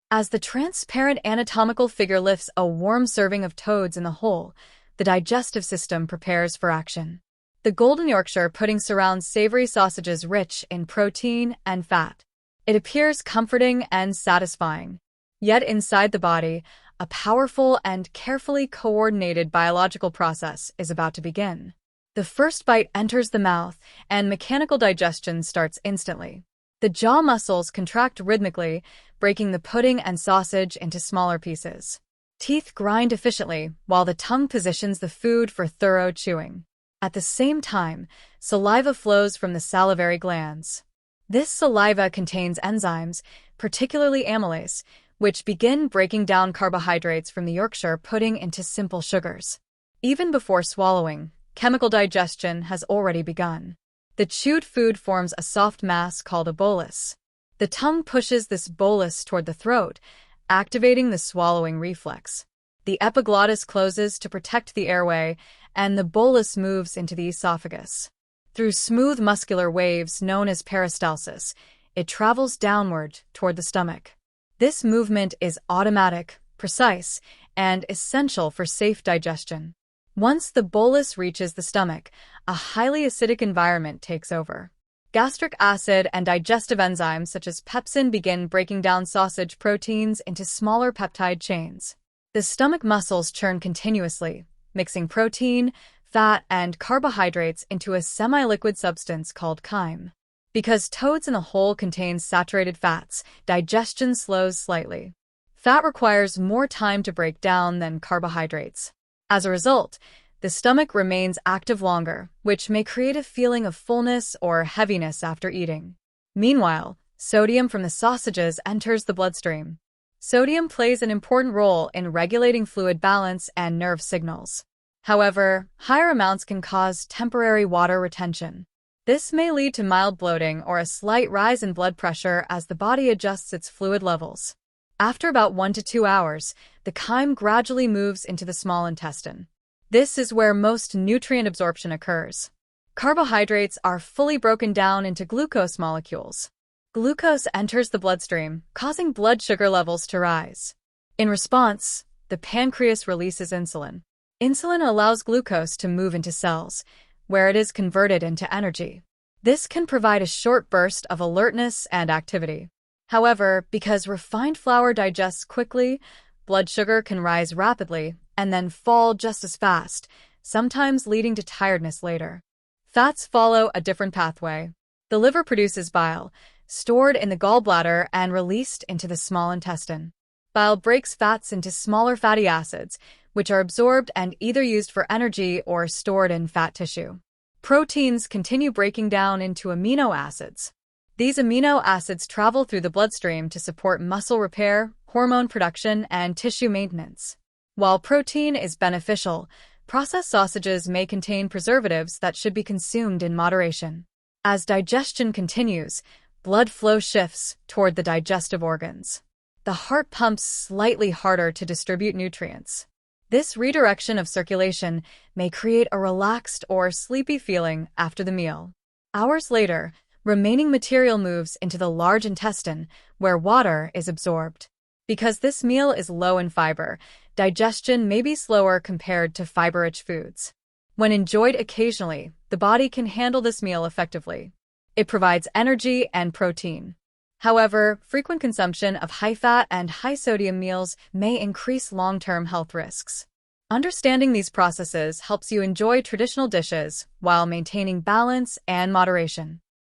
As the transparent anatomical figure lifts a warm serving of toads in the hole, the digestive system prepares for action. The Golden Yorkshire pudding surrounds savory sausages rich in protein and fat. It appears comforting and satisfying. Yet inside the body, a powerful and carefully coordinated biological process is about to begin. The first bite enters the mouth, and mechanical digestion starts instantly. The jaw muscles contract rhythmically, breaking the pudding and sausage into smaller pieces. Teeth grind efficiently, while the tongue positions the food for thorough chewing. At the same time, saliva flows from the salivary glands. This saliva contains enzymes, particularly amylase, which begin breaking down carbohydrates from the Yorkshire pudding into simple sugars. Even before swallowing, chemical digestion has already begun. The chewed food forms a soft mass called a bolus. The tongue pushes this bolus toward the throat, activating the swallowing reflex. The epiglottis closes to protect the airway, and the bolus moves into the esophagus. Through smooth muscular waves known as peristalsis, it travels downward toward the stomach. This movement is automatic, precise, and essential for safe digestion. Once the bolus reaches the stomach, a highly acidic environment takes over. Gastric acid and digestive enzymes such as pepsin begin breaking down sausage proteins into smaller peptide chains. The stomach muscles churn continuously, mixing protein, fat, and carbohydrates into a semi-liquid substance called chyme. Because toads in the hole contain saturated fats, digestion slows slightly. Fat requires more time to break down than carbohydrates. As a result, the stomach remains active longer, which may create a feeling of fullness or heaviness after eating. Meanwhile, sodium from the sausages enters the bloodstream. Sodium plays an important role in regulating fluid balance and nerve signals. However, higher amounts can cause temporary water retention. This may lead to mild bloating or a slight rise in blood pressure as the body adjusts its fluid levels. After about 1 to 2 hours, the chyme gradually moves into the small intestine. This is where most nutrient absorption occurs. Carbohydrates are fully broken down into glucose molecules. Glucose enters the bloodstream, causing blood sugar levels to rise. In response, the pancreas releases insulin. Insulin allows glucose to move into cells, where it is converted into energy. This can provide a short burst of alertness and activity. However, because refined flour digests quickly, blood sugar can rise rapidly and then fall just as fast, sometimes leading to tiredness later. Fats follow a different pathway. The liver produces bile, stored in the gallbladder and released into the small intestine. Bile breaks fats into smaller fatty acids, which are absorbed and either used for energy or stored in fat tissue. Proteins continue breaking down into amino acids. These amino acids travel through the bloodstream to support muscle repair, hormone production, and tissue maintenance. While protein is beneficial, processed sausages may contain preservatives that should be consumed in moderation. As digestion continues, blood flow shifts toward the digestive organs. The heart pumps slightly harder to distribute nutrients. This redirection of circulation may create a relaxed or sleepy feeling after the meal. Hours later, remaining material moves into the large intestine, where water is absorbed. Because this meal is low in fiber, digestion may be slower compared to fiber-rich foods. When enjoyed occasionally, the body can handle this meal effectively. It provides energy and protein. However, frequent consumption of high-fat and high-sodium meals may increase long-term health risks. Understanding these processes helps you enjoy traditional dishes while maintaining balance and moderation.